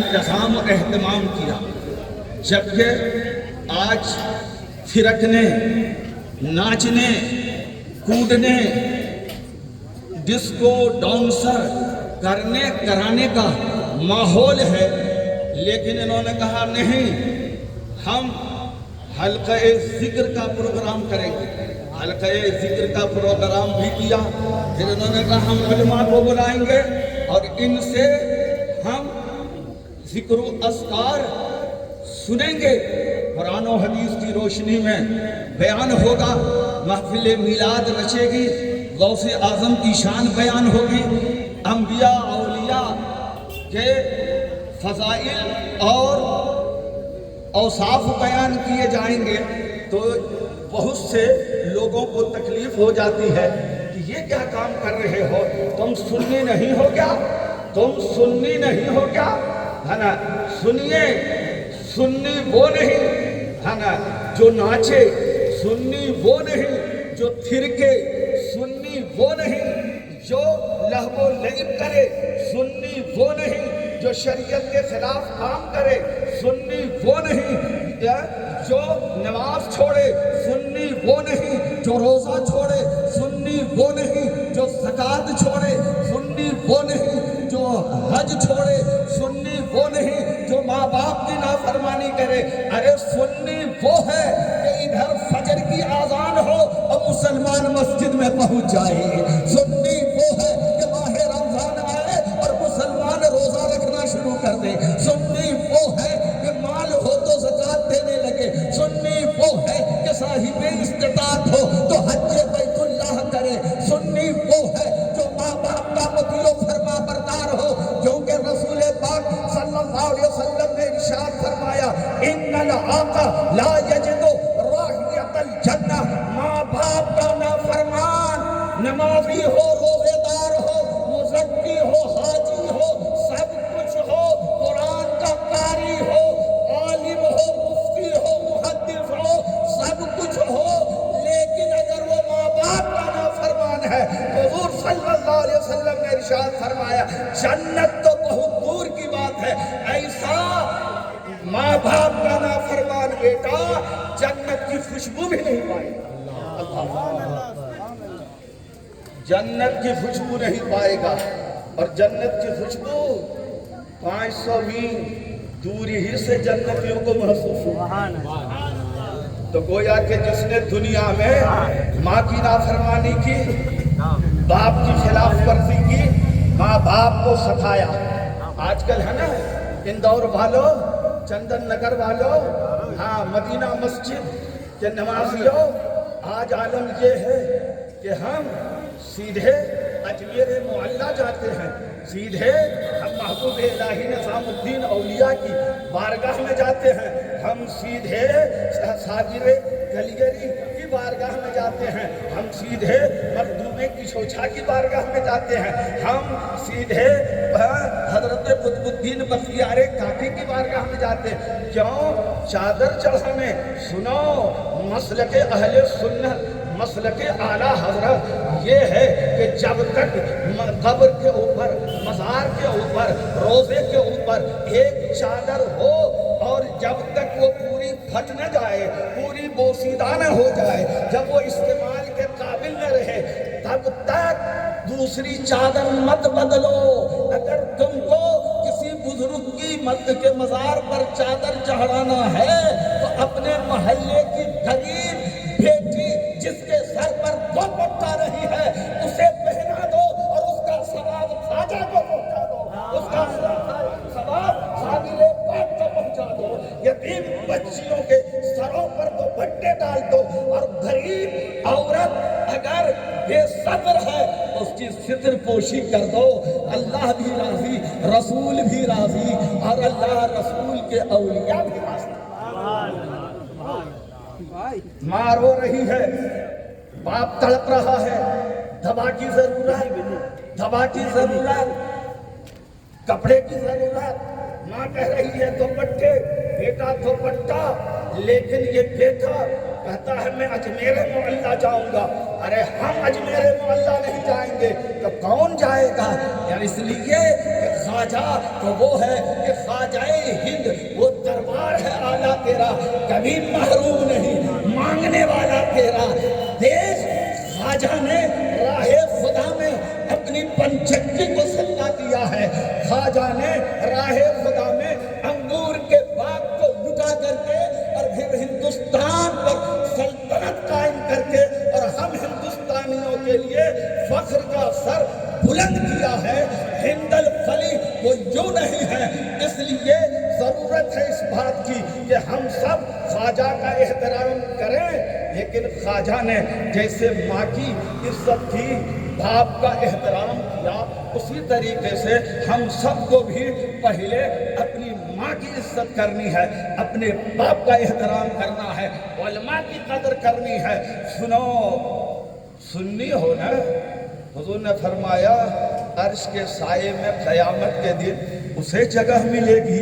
इंतजाम और एहतमाम किया, जबकि आज थिरकने, नाचने, कूदने, डिस्को डांसर करने कराने का माहौल है, लेकिन इन्होंने कहा नहीं, हम हल्क़े ज़िक्र का प्रोग्राम करेंगे। हल्क़े ज़िक्र का प्रोग्राम भी किया। फिर इन्होंने कहा हम उलमा को बुलाएंगे और इनसे हम ज़िक्र अस्कार सुनेंगे, कुरान और हदीस की रोशनी में बयान होगा, महफिल मिलाद रचेगी, गौसे आज़म की शान बयान होगी, अंबिया औलिया के फ़ज़ाइल और औसाफ बयान किए जाएंगे। तो बहुत से लोगों को तकलीफ हो जाती है कि ये क्या काम कर रहे हो, तुम सुन्नी नहीं हो क्या, तुम सुन्नी नहीं हो क्या, है ना। सुनिए, सुन्नी वो नहीं, है ना, जो नाचे, सुन्नी वो नहीं जो थिरके, सुन्नी वो नहीं जो लहवो लईब करे, सुन्नी वो नहीं जो शरीयत के खिलाफ काम करे, सुन्नी वो नहीं जो नमाज छोड़े, सुन्नी वो नहीं जो रोज़ा छोड़े, सुन्नी वो नहीं जो ज़कात छोड़े, सुन्नी वो नहीं जो हज छोड़े, सुन्नी वो नहीं जो माँ बाप की नाफरमानी करे। अरे सुन्नी वो है कि इधर फजर की आज़ान हो और मुसलमान मस्जिद में पहुंच जाए। सुन्नी वो है कि माह रमज़ान आए और मुसलमान रोज़ा रखना शुरू कर दे। सुन्नी वो है कि माल हो तो ज़कात देने लगे। सुन्नी वो है कि साहिब इस्तिताअत हो तो हज बैतुल्लाह करे। सुन्नी वो है जो माँ बाप का मुतियो फरमा बरदार हो, क्योंकि रसूल पाक सल्लल्लाहु अलैहि वसल्लम ने इरशाद फरमाया, इन्नल आका ला यजिदु राहियतल जन्नह। माँ बाप का नाफरमान, नमाजी हो, रोज़ेदार हो, मुज़क्की हो, हाजी हो, सब कुछ हो, कुरान का कारी हो, आलिम हो, मुफ्ती हो, मुहद्दिस हो, सब कुछ हो, लेकिन अगर वो माँ बाप का नाफरमान है तो हुज़ूर सल्लल्लाहु अलैहि वसल्लम ने इरशाद फरमाया, जन्नत तो बहुत दूर की बात है, ऐसा माँ बाप का नाफरमान बेटा जन्नत की खुशबू भी नहीं पाएगा। जन्नत की खुशबू नहीं पाएगा। और जन्नत की खुशबू 500 मील दूरी ही से जन्नतियों को महसूस हुआ। तो गोया कि जिसने दुनिया में माँ की नाफरमानी की, बाप की खिलाफ वर्जी की, माँ बाप को सताया। आजकल है ना, इंदौर वालों, चंदन नगर वालों, हाँ, मदीना मस्जिद के नमाजियों, आज आलम ये है कि हम सीधे अजमेर मोहल्ला जाते हैं, सीधे हम महबूब इलाही निज़ामुद्दीन औलिया की बारगाह में जाते हैं, हम सीधे साजिर गलियरी की बारगाह में जाते हैं, हम सीधे मखदूमे की शोछा की बारगाह में जाते हैं, हम सीधे हजरत कुतुबुद्दीन बख्तियार काकी की बारगाह में जाते हैं। क्यों? चादर चढ़ाने। सुनो, मसलके अहले सुन्नत, मसलके आला हजरत ये है कि जब तक कब्र के ऊपर, मज़ार के ऊपर, रोज़े के ऊपर एक चादर हो और जब तक वो पूरी फट न जाए, पूरी बोसीदा न हो जाए, जब वो इस्तेमाल के काबिल न रहे, तब तक दूसरी चादर मत बदलो। अगर तुमको किसी बुजुर्ग की मत के मज़ार पर चादर चढ़ाना है तो अपने मोहल्ले की गरीब बेटी जिसके सर पर दो पट्टा रही है उसे पहना दो और उसका सवाब ख्वाजा को पहुंचा दो, उसका सवाब साबिले पाक को पहुंचा दो। यतीम बच्चियों के सरों पर दो बट्टे डाल दो। और गरीब औरत अगर बेसब्र है तो उसकी सित्र पोशी कर दो। अल्लाह भी राजी, रसूल भी राजी और अल्लाह रसूल के औलिया भी राजी। माँ रो रही है, बाप तड़प रहा है, दवा की जरूरत, दवा की जरूरत, कपड़े की जरूरत। माँ कह रही है दुपट्टे, बेटा दुपट्टा, लेकिन ये बेटा कहता है मैं अजमेर मोहल्ला जाऊंगा। अरे हम अजमेर मोहल्ला नहीं जाएंगे तो कौन जाएगा? यार इसलिए कि ख्वाजा तो वो है कि ख्वाजा बारगाह खुदा में अंगूर के बाग को लुटा करके और फिर हिंदुस्तान पर सल्तनत कायम करके और हम हिंदुस्तानियों के लिए फख्र का सर बुलंद किया है। हिंदल फली वो यूं नहीं है। इसलिए जरूरत है इस बात की कि हम सब ख्वाजा का एहतराम करें, लेकिन ख्वाजा ने जैसे माँ की इज्जत की, बाप का एहतराम किया, उसी तरीके से हम सबको भी पहले अपनी माँ की इज्जत करनी है, अपने बाप का एहतराम करना है, उलमा की कदर करनी है। सुनो, सुन्नी हो ना, हुजूर ने फरमाया अर्श के साये में क़यामत के दिन उसे जगह मिलेगी।